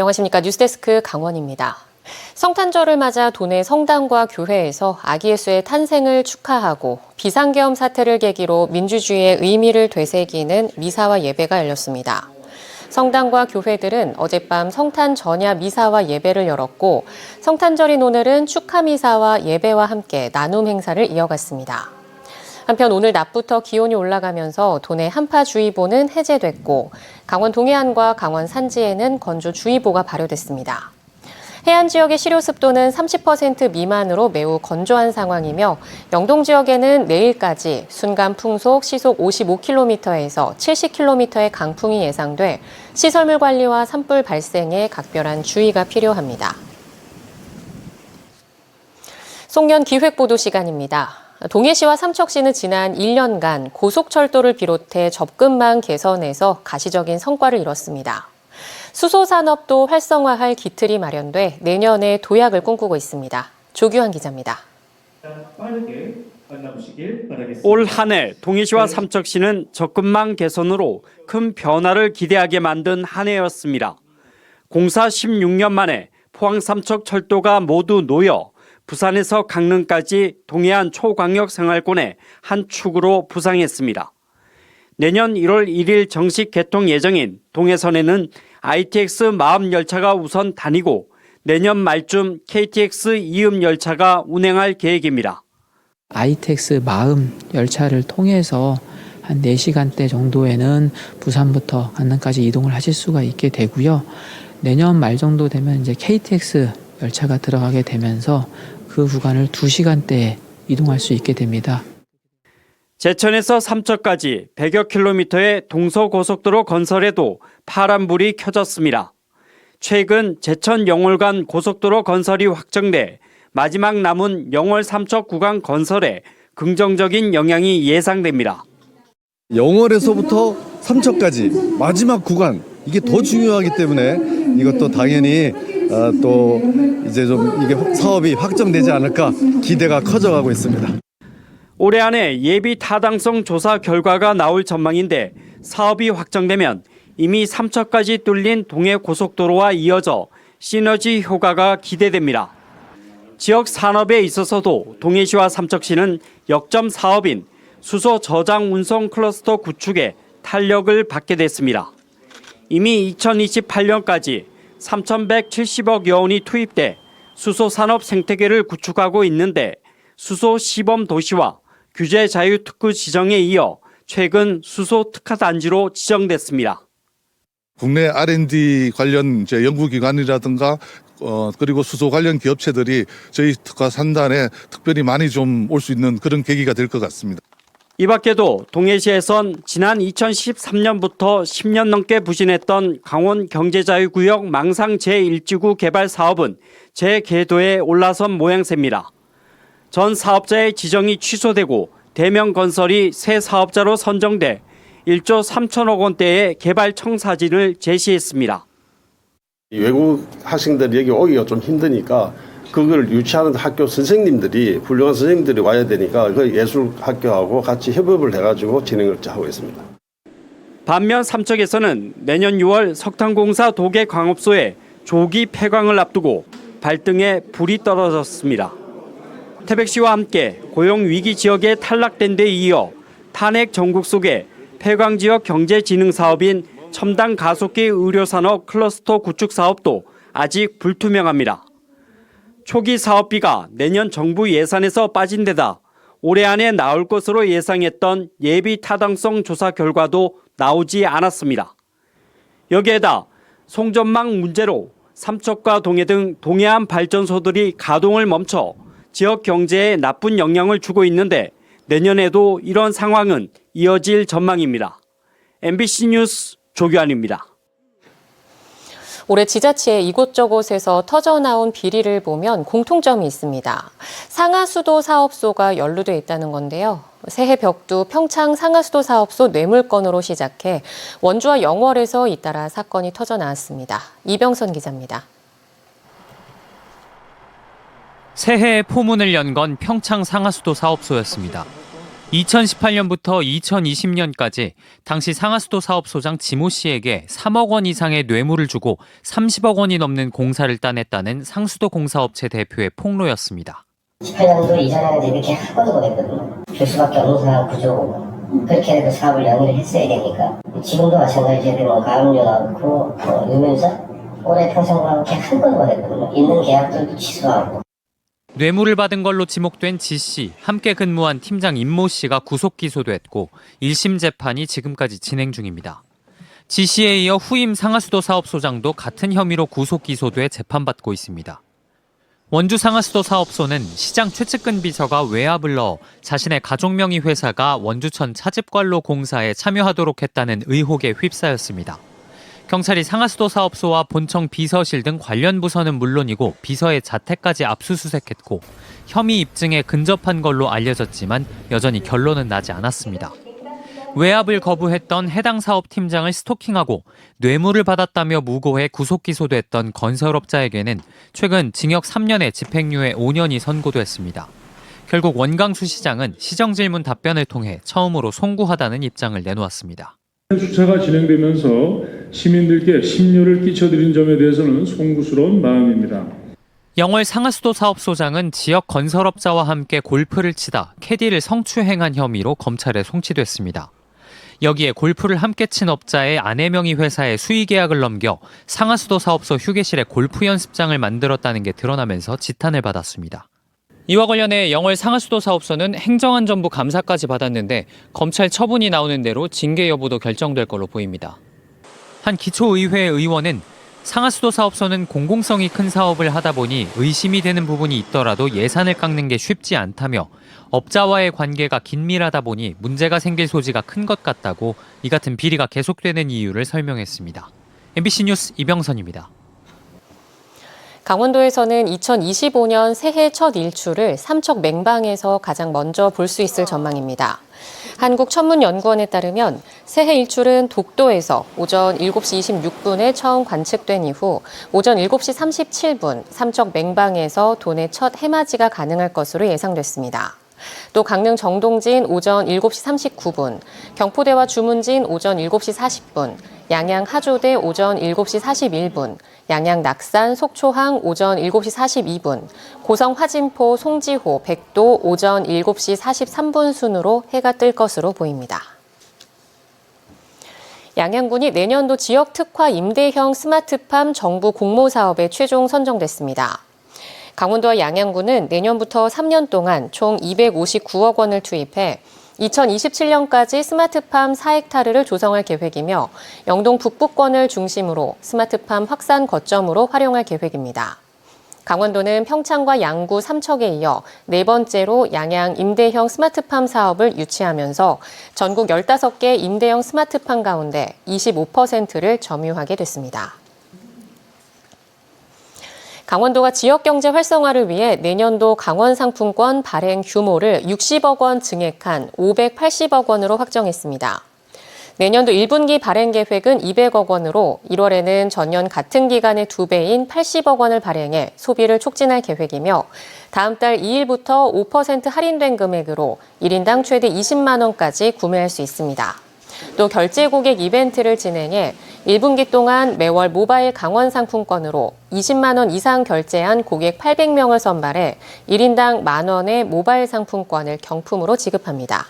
안녕하십니까. 뉴스데스크 강원입니다. 성탄절을 맞아 도내 성당과 교회에서 아기 예수의 탄생을 축하하고 비상계엄 사태를 계기로 민주주의의 의미를 되새기는 미사와 예배가 열렸습니다. 성당과 교회들은 어젯밤 성탄 전야 미사와 예배를 열었고 성탄절인 오늘은 축하 미사와 예배와 함께 나눔 행사를 이어갔습니다. 한편 오늘 낮부터 기온이 올라가면서 도내 한파주의보는 해제됐고 강원 동해안과 강원 산지에는 건조주의보가 발효됐습니다. 해안 지역의 시료 습도는 30% 미만으로 매우 건조한 상황이며 영동 지역에는 내일까지 순간 풍속 시속 55km에서 70km의 강풍이 예상돼 시설물 관리와 산불 발생에 각별한 주의가 필요합니다. 송년 기획보도 시간입니다. 동해시와 삼척시는 지난 1년간 고속철도를 비롯해 접근망 개선에서 가시적인 성과를 이뤘습니다. 수소산업도 활성화할 기틀이 마련돼 내년에 도약을 꿈꾸고 있습니다. 조규환 기자입니다. 올 한 해 동해시와 삼척시는 접근망 개선으로 큰 변화를 기대하게 만든 한 해였습니다. 공사 16년 만에 포항 삼척 철도가 모두 놓여 부산에서 강릉까지 동해안 초광역 생활권의 한 축으로 부상했습니다. 내년 1월 1일 정식 개통 예정인 동해선에는 ITX 마음 열차가 우선 다니고 내년 말쯤 KTX 이음 열차가 운행할 계획입니다. ITX 마음 열차를 통해서 한 4시간대 정도에는 부산부터 강릉까지 이동을 하실 수가 있게 되고요. 내년 말 정도 되면 이제 KTX 열차가 들어가게 되면서 그 구간을 2시간대에 이동할 수 있게 됩니다. 제천에서 삼척까지 100여 킬로미터의 동서고속도로 건설에도 파란불이 켜졌습니다. 최근 제천 영월 간 고속도로 건설이 확정돼 마지막 남은 영월 삼척 구간 건설에 긍정적인 영향이 예상됩니다. 영월에서부터 삼척까지 마지막 구간, 이게 더 중요하기 때문에 이것도 당연히 또 이제 좀 이게 사업이 확정되지 않을까 기대가 커져가고 있습니다. 올해 안에 예비 타당성 조사 결과가 나올 전망인데 사업이 확정되면 이미 삼척까지 뚫린 동해 고속도로와 이어져 시너지 효과가 기대됩니다. 지역 산업에 있어서도 동해시와 삼척시는 역점 사업인 수소 저장 운송 클러스터 구축에 탄력을 받게 됐습니다. 이미 2028년까지 3,170억여 원이 투입돼 수소 산업 생태계를 구축하고 있는데 수소 시범 도시와 규제 자유 특구 지정에 이어 최근 수소 특화 단지로 지정됐습니다. 국내 R&D 관련 연구기관이라든가 그리고 수소 관련 기업체들이 저희 특화 산단에 특별히 많이 좀 올 수 있는 그런 계기가 될 것 같습니다. 이 밖에도 동해시에선 지난 2013년부터 10년 넘게 부진했던 강원 경제자유구역 망상 제1지구 개발 사업은 재궤도에 올라선 모양새입니다. 전 사업자의 지정이 취소되고 대명건설이 새 사업자로 선정돼 1조 3천억 원대의 개발 청사진을 제시했습니다. 외국 학생들이 여기 오기가 좀 힘드니까 그걸 유치하는 학교 선생님들이 훌륭한 선생님들이 와야 되니까 그 예술학교하고 같이 협업을 해가지고 진행을 하고 있습니다. 반면 삼척에서는 내년 6월 석탄공사 도계 광업소의 조기 폐광을 앞두고 발등에 불이 떨어졌습니다. 태백시와 함께 고용위기 지역에 탈락된 데 이어 탄핵 전국 속에 폐광지역 경제진흥사업인 첨단 가속기 의료산업 클러스터 구축 사업도 아직 불투명합니다. 초기 사업비가 내년 정부 예산에서 빠진 데다 올해 안에 나올 것으로 예상했던 예비 타당성 조사 결과도 나오지 않았습니다. 여기에다 송전망 문제로 삼척과 동해 등 동해안 발전소들이 가동을 멈춰 지역 경제에 나쁜 영향을 주고 있는데 내년에도 이런 상황은 이어질 전망입니다. MBC 뉴스 조규환입니다. 올해 지자체의 이곳저곳에서 터져나온 비리를 보면 공통점이 있습니다. 상하수도 사업소가 연루돼 있다는 건데요. 새해 벽두 평창 상하수도 사업소 뇌물건으로 시작해 원주와 영월에서 잇따라 사건이 터져나왔습니다. 이병선 기자입니다. 새해에 포문을 연 건 평창 상하수도 사업소였습니다. 2018년부터 2020년까지 당시 상하수도 사업소장 지모 씨에게 3억 원 이상의 뇌물을 주고 30억 원이 넘는 공사를 따냈다는 상수도 공사업체 대표의 폭로였습니다. 18년도 이전에는 대비 계약 한 건도 못했거든요. 줄 수밖에 없는 상황 구조고 그렇게 해도 사업을 영위를 했어야 되니까 지금도 마찬가지로 가압류 낳고 유면사 올해 평생과 계약 한 건도 못했거든요. 있는 계약들도 취소하고. 뇌물을 받은 걸로 지목된 지 씨, 함께 근무한 팀장 임모 씨가 구속 기소됐고 1심 재판이 지금까지 진행 중입니다. 지 씨에 이어 후임 상하수도 사업소장도 같은 혐의로 구속 기소돼 재판받고 있습니다. 원주 상하수도 사업소는 시장 최측근 비서가 외압을 넣어 자신의 가족명의 회사가 원주천 차집관로 공사에 참여하도록 했다는 의혹에 휩싸였습니다. 경찰이 상하수도 사업소와 본청 비서실 등 관련 부서는 물론이고 비서의 자택까지 압수수색했고 혐의 입증에 근접한 걸로 알려졌지만 여전히 결론은 나지 않았습니다. 외압을 거부했던 해당 사업팀장을 스토킹하고 뇌물을 받았다며 무고해 구속 기소됐던 건설업자에게는 최근 징역 3년에 집행유예 5년이 선고됐습니다. 결국 원강수 시장은 시정질문 답변을 통해 처음으로 송구하다는 입장을 내놓았습니다. 수사가 진행되면서 시민들께 심려를 끼쳐드린 점에 대해서는 송구스러운 마음입니다. 영월 상하수도 사업소장은 지역 건설업자와 함께 골프를 치다 캐디를 성추행한 혐의로 검찰에 송치됐습니다. 여기에 골프를 함께 친 업자의 아내 명의 회사에 수의계약을 넘겨 상하수도 사업소 휴게실에 골프 연습장을 만들었다는 게 드러나면서 지탄을 받았습니다. 이와 관련해 영월 상하수도 사업소는 행정안전부 감사까지 받았는데 검찰 처분이 나오는 대로 징계 여부도 결정될 걸로 보입니다. 한 기초의회 의원은 상하수도 사업소는 공공성이 큰 사업을 하다 보니 의심이 되는 부분이 있더라도 예산을 깎는 게 쉽지 않다며 업자와의 관계가 긴밀하다 보니 문제가 생길 소지가 큰 것 같다고 이 같은 비리가 계속되는 이유를 설명했습니다. MBC 뉴스 이병선입니다. 강원도에서는 2025년 새해 첫 일출을 삼척 맹방에서 가장 먼저 볼 수 있을 전망입니다. 한국천문연구원에 따르면 새해 일출은 독도에서 오전 7시 26분에 처음 관측된 이후 오전 7시 37분 삼척 맹방에서 도내 첫 해맞이가 가능할 것으로 예상됐습니다. 또 강릉 정동진 오전 7시 39분, 경포대와 주문진 오전 7시 40분, 양양 하조대 오전 7시 41분, 양양 낙산 속초항 오전 7시 42분, 고성 화진포 송지호 백도 오전 7시 43분 순으로 해가 뜰 것으로 보입니다. 양양군이 내년도 지역 특화 임대형 스마트팜 정부 공모 사업에 최종 선정됐습니다. 강원도와 양양군은 내년부터 3년 동안 총 259억 원을 투입해 2027년까지 스마트팜 4헥타르를 조성할 계획이며 영동 북부권을 중심으로 스마트팜 확산 거점으로 활용할 계획입니다. 강원도는 평창과 양구, 삼척에 이어 네 번째로 양양 임대형 스마트팜 사업을 유치하면서 전국 15개 임대형 스마트팜 가운데 25%를 점유하게 됐습니다. 강원도가 지역경제 활성화를 위해 내년도 강원상품권 발행 규모를 60억 원 증액한 580억 원으로 확정했습니다. 내년도 1분기 발행 계획은 200억 원으로 1월에는 전년 같은 기간의 2배인 80억 원을 발행해 소비를 촉진할 계획이며 다음 달 2일부터 5% 할인된 금액으로 1인당 최대 20만 원까지 구매할 수 있습니다. 또 결제 고객 이벤트를 진행해 1분기 동안 매월 모바일 강원 상품권으로 20만 원 이상 결제한 고객 800명을 선발해 1인당 만 원의 모바일 상품권을 경품으로 지급합니다.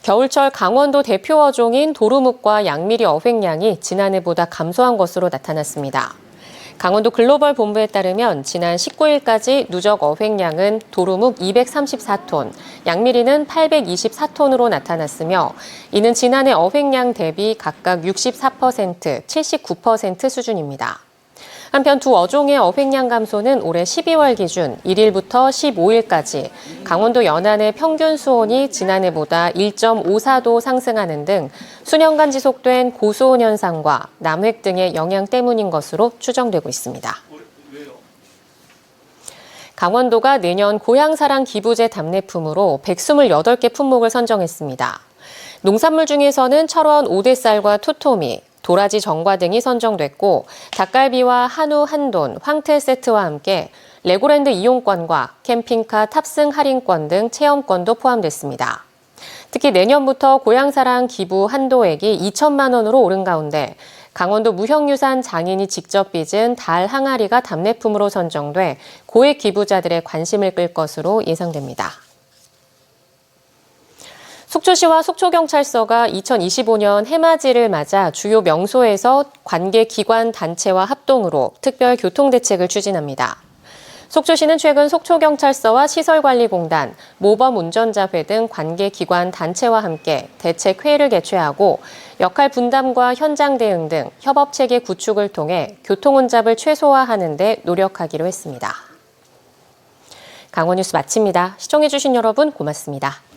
겨울철 강원도 대표 어종인 도루묵과 양미리 어획량이 지난해보다 감소한 것으로 나타났습니다. 강원도 글로벌 본부에 따르면 지난 19일까지 누적 어획량은 도루묵 234톤, 양미리는 824톤으로 나타났으며 이는 지난해 어획량 대비 각각 64%, 79% 수준입니다. 한편 두 어종의 어획량 감소는 올해 12월 기준 1일부터 15일까지 강원도 연안의 평균 수온이 지난해보다 1.54도 상승하는 등 수년간 지속된 고수온 현상과 남획 등의 영향 때문인 것으로 추정되고 있습니다. 강원도가 내년 고향사랑 기부제 답례품으로 128개 품목을 선정했습니다. 농산물 중에서는 철원 오대쌀과 투토미, 도라지 정과 등이 선정됐고 닭갈비와 한우 한돈, 황태 세트와 함께 레고랜드 이용권과 캠핑카 탑승 할인권 등 체험권도 포함됐습니다. 특히 내년부터 고향사랑 기부 한도액이 2천만 원으로 오른 가운데 강원도 무형유산 장인이 직접 빚은 달 항아리가 답례품으로 선정돼 고액 기부자들의 관심을 끌 것으로 예상됩니다. 속초시와 속초경찰서가 2025년 해맞이를 맞아 주요 명소에서 관계 기관 단체와 합동으로 특별 교통대책을 추진합니다. 속초시는 최근 속초경찰서와 시설관리공단, 모범운전자회 등 관계기관 단체와 함께 대책회의를 개최하고 역할 분담과 현장 대응 등 협업체계 구축을 통해 교통혼잡을 최소화하는 데 노력하기로 했습니다. 강원뉴스 마칩니다. 시청해주신 여러분 고맙습니다.